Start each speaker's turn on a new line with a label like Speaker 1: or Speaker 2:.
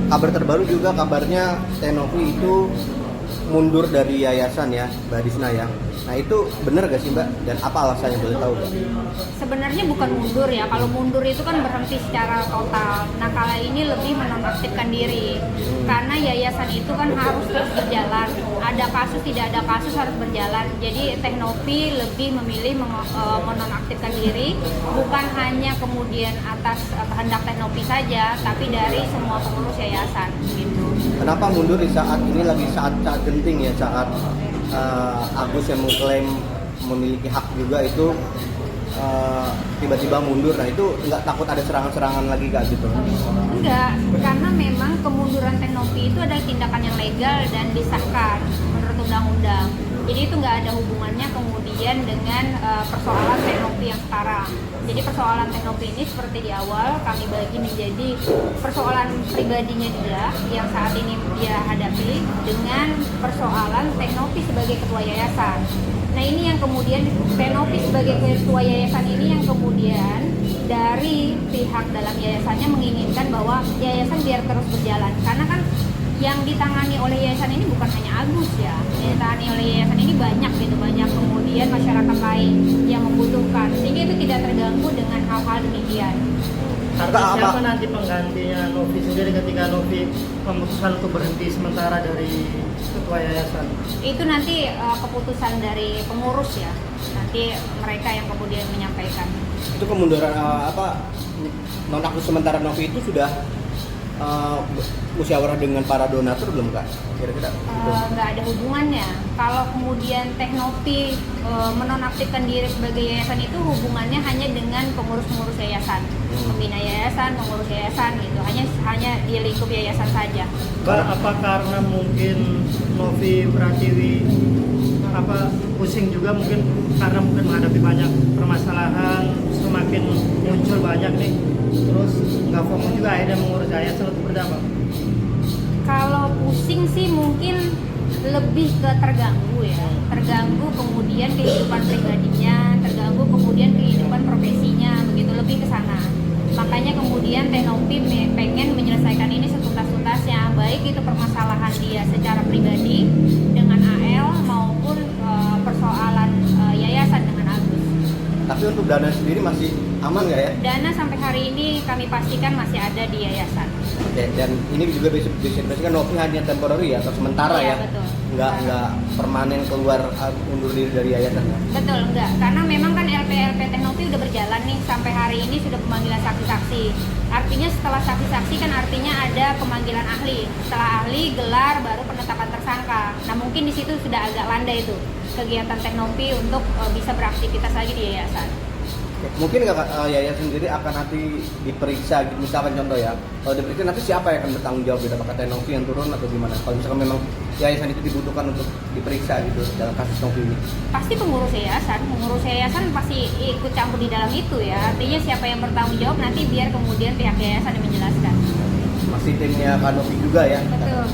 Speaker 1: kabar terbaru juga kabarnya Tenovi itu mundur dari yayasan ya, Mbak Risna ya. Nah itu benar gak sih Mbak? Dan apa alasannya, boleh tahu Mbak?
Speaker 2: Sebenarnya bukan mundur ya, kalau mundur itu kan berhenti secara total. Nah kala ini lebih menonaktifkan diri, karena yayasan itu kan harus terus berjalan. Ada kasus, tidak ada kasus harus berjalan. Jadi Tenovi lebih memilih menonaktifkan diri, bukan hanya kemudian atas kehendak Tenovi saja, tapi dari semua pengurus yayasan gitu.
Speaker 1: Kenapa mundur di saat ini lagi saat genting ya, saat Agus yang mengklaim memiliki hak juga itu tiba-tiba mundur. Nah itu nggak takut ada serangan-serangan lagi Kak gitu?
Speaker 2: Enggak, karena memang kemunduran Tenovi itu adalah tindakan yang legal dan disahkan menurut undang-undang. Jadi itu nggak ada hubungannya kemudian dengan persoalan Tenovi yang sekarang. Jadi persoalan Tenovi ini seperti di awal kami bagi menjadi persoalan pribadinya dia yang saat ini dia hadapi dengan persoalan Tenovi sebagai ketua yayasan. Nah ini yang kemudian Tenovi sebagai ketua yayasan ini yang kemudian dari pihak dalam yayasannya menginginkan bahwa yayasan biar terus berjalan, karena kan yang ditangani oleh yayasan ini bukan hanya Agus ya, yang ditangani oleh yayasan ini banyak gitu, banyak kemudian masyarakat lain yang membutuhkan, sehingga itu tidak terganggu dengan hal-hal demikian.
Speaker 3: Siapa nanti penggantinya Novi sendiri ketika Novi memutuskan untuk berhenti sementara dari ketua yayasan?
Speaker 2: Itu nanti keputusan dari pengurus ya, nanti mereka yang kemudian menyampaikan.
Speaker 1: Itu kemunduran nonaktif sementara Novi itu sudah musyawarah dengan para donatur belum Kak? Kira-kira?
Speaker 2: Nggak ada hubungannya. Kalau kemudian Tenovi menonaktifkan diri sebagai yayasan itu hubungannya hanya dengan pengurus-pengurus yayasan, pembina yayasan, pengurus yayasan gitu. Hanya di lingkup yayasan saja.
Speaker 3: Apa karena mungkin Novi Pratiwi pusing juga mungkin karena mungkin menghadapi banyak permasalahan, semakin muncul banyak nih, terus nggak fokus juga akhirnya mengurus yayasan untuk berdampak.
Speaker 2: Kalau pusing sih mungkin lebih ke terganggu ya, terganggu kemudian kehidupan pribadinya, terganggu kemudian kehidupan profesinya, begitu, lebih ke sana. Makanya kemudian Tenovi pengen menyelesaikan ini setuntas-tuntasnya, baik itu permasalahan dia secara pribadi dengan AL maupun persoalan yayasan dengan Agus.
Speaker 1: Tapi untuk dana sendiri masih aman nggak ya?
Speaker 2: Dana sampai hari ini kami pastikan masih ada di yayasan.
Speaker 1: Oke, dan ini juga bisa kan Novi hanya temporary ya, atau sementara
Speaker 2: Iya,
Speaker 1: ya?
Speaker 2: betul.
Speaker 1: Nggak permanen keluar, undur diri dari yayasan ya?
Speaker 2: Betul, enggak. Karena memang kan LP Tenovi udah berjalan nih sampai hari ini, sudah pemanggilan saksi-saksi. Artinya setelah saksi-saksi kan artinya ada pemanggilan ahli. Setelah ahli gelar baru penetapan tersangka. Nah mungkin di situ sudah agak landai itu kegiatan Tenovi untuk bisa beraktivitas lagi di yayasan.
Speaker 1: Mungkin nggak yayasan sendiri akan nanti diperiksa gitu, misalkan contoh ya, kalau diperiksa nanti siapa yang akan bertanggung jawab, apakah Tenovi yang turun atau gimana? Kalau misalkan memang yayasan itu dibutuhkan untuk diperiksa gitu dalam kasus Novi ini?
Speaker 2: Pasti pengurus yayasan pasti ikut campur di dalam itu ya. Artinya siapa yang bertanggung jawab nanti biar kemudian pihak yayasan yang menjelaskan.
Speaker 1: Masih timnya Kak Novi juga ya?
Speaker 2: Betul.